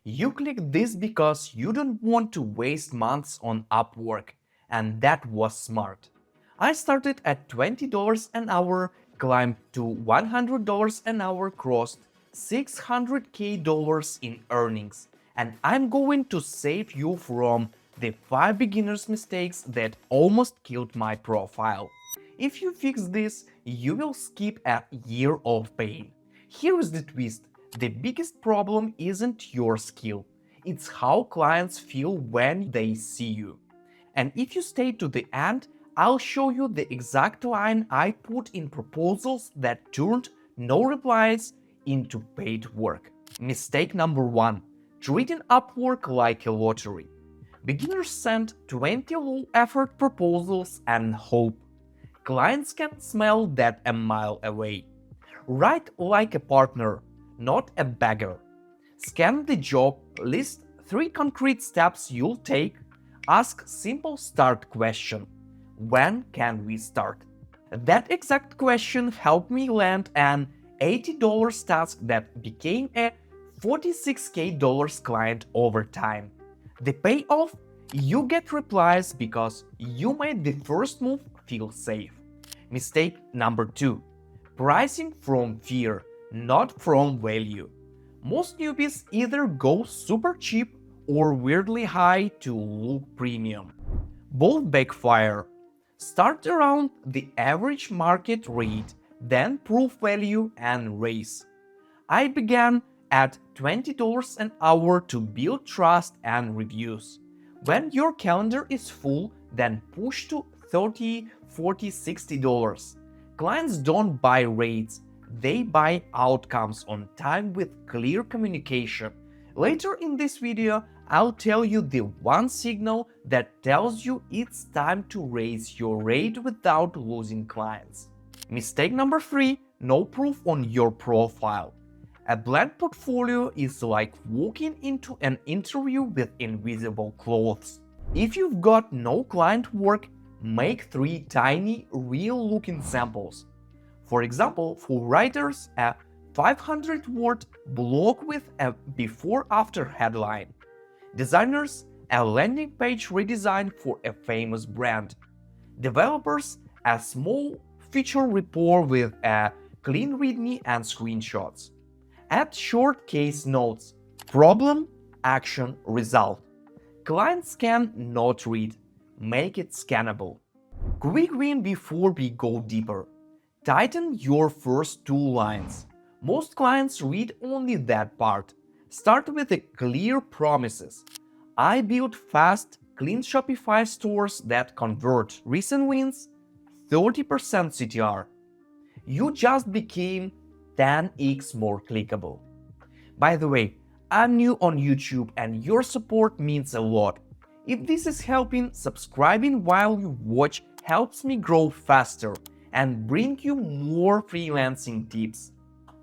You click this because you don't want to waste months on Upwork, and that was smart. I started at $20 an hour, climbed to $100 an hour, crossed $600K in earnings, and I'm going to save you from the 5 beginners mistakes that almost killed my profile. If you fix this, you will skip a year of pain. Here is the twist. The biggest problem isn't your skill. It's how clients feel when they see you. And if you stay to the end, I'll show you the exact line I put in proposals that turned no replies into paid work. Mistake number 1. Treating Upwork like a lottery. Beginners send 20 low-effort proposals and hope. Clients can smell that a mile away. Write like a partner, not a beggar. Scan the job, list 3 concrete steps you'll take, ask simple start question. When can we start? That exact question helped me land an $80 task that became a $46K client over time. The payoff? You get replies because you made the first move feel safe. Mistake number 2. Pricing from fear, not from value. Most newbies either go super cheap or weirdly high to look premium. Both backfire. Start around the average market rate, then prove value and raise. I began at $20 an hour to build trust and reviews. When your calendar is full, then push to $30, $40, $60. Clients don't buy rates, they buy outcomes on time with clear communication. Later in this video, I'll tell you the one signal that tells you it's time to raise your rate without losing clients. Mistake number 3. No proof on your profile. A blank portfolio is like walking into an interview with invisible clothes. If you've got no client work, make 3 tiny, real-looking samples. For example, for writers, a 500-word blog with a before-after headline. Designers, a landing page redesign for a famous brand. Developers, a small feature report with a clean README and screenshots. Add short case notes. Problem, action, result. Clients can not read. Make it scannable. Quick win before we go deeper. Tighten your first 2 lines. Most clients read only that part. Start with the clear promises. I built fast, clean Shopify stores that convert. Recent wins, 30% CTR. You just became 10x more clickable. By the way, I'm new on YouTube and your support means a lot. If this is helping, subscribing while you watch helps me grow faster and bring you more freelancing tips.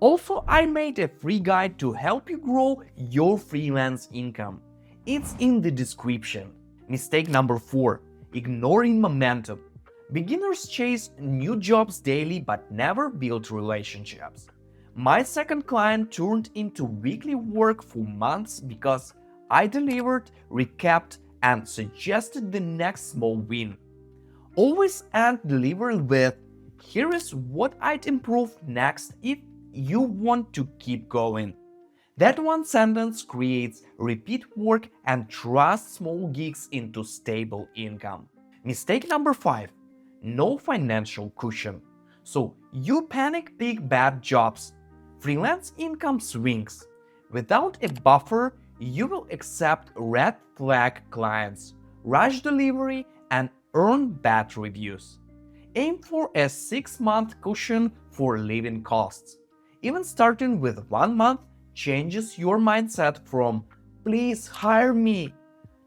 Also, I made a free guide to help you grow your freelance income. It's in the description. Mistake number 4. Ignoring momentum. Beginners chase new jobs daily but never build relationships. My second client turned into weekly work for months because I delivered, recapped, and suggested the next small win. Always end delivery with, "Here is what I'd improve next if you want to keep going." That one sentence creates repeat work and trusts small gigs into stable income. Mistake number 5. No financial cushion. So you panic pick bad jobs. Freelance income swings. Without a buffer, you will accept red flag clients, rush delivery, and earn bad reviews. Aim for a 6-month cushion for living costs. Even starting with 1 month changes your mindset from "please hire me"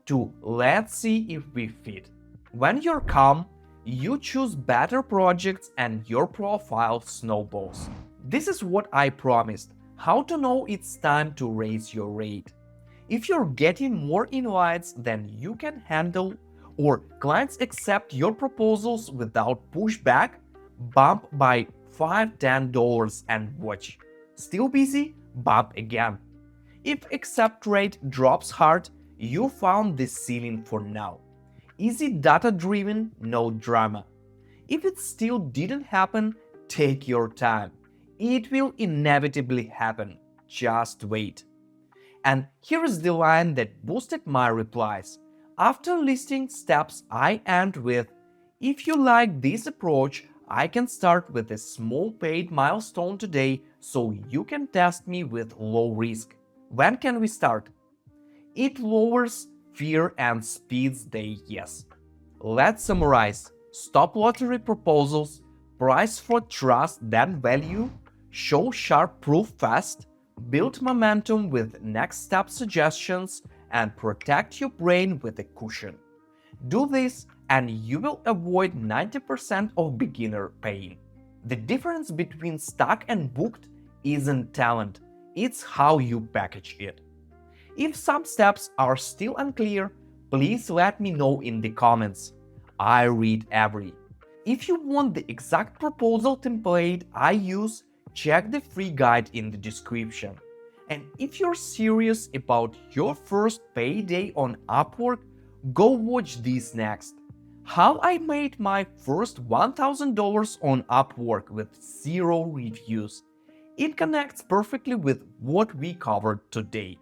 to "let's see if we fit." When you're calm, you choose better projects and your profile snowballs. This is what I promised: how to know it's time to raise your rate. If you're getting more invites than you can handle, or clients accept your proposals without pushback, bump by $5–10 and watch. Still busy? Bump again. If accept rate drops hard, you found the ceiling for now. Easy data driven, no drama. If it still didn't happen, take your time. It will inevitably happen. Just wait. And here is the line that boosted my replies. After listing steps, I end with, if you like this approach, I can start with a small paid milestone today so you can test me with low risk. When can we start? It lowers fear and speeds the yes. Let's summarize. Stop lottery proposals, price for trust then value, show sharp proof fast, build momentum with next step suggestions, and protect your brain with a cushion. Do this and you will avoid 90% of beginner pain. The difference between stuck and booked isn't talent, it's how you package it. If some steps are still unclear, please let me know in the comments. I read every. If you want the exact proposal template I use, check the free guide in the description. And if you're serious about your first payday on Upwork, go watch this next. How I made my first $1,000 on Upwork with 0 reviews. It connects perfectly with what we covered today.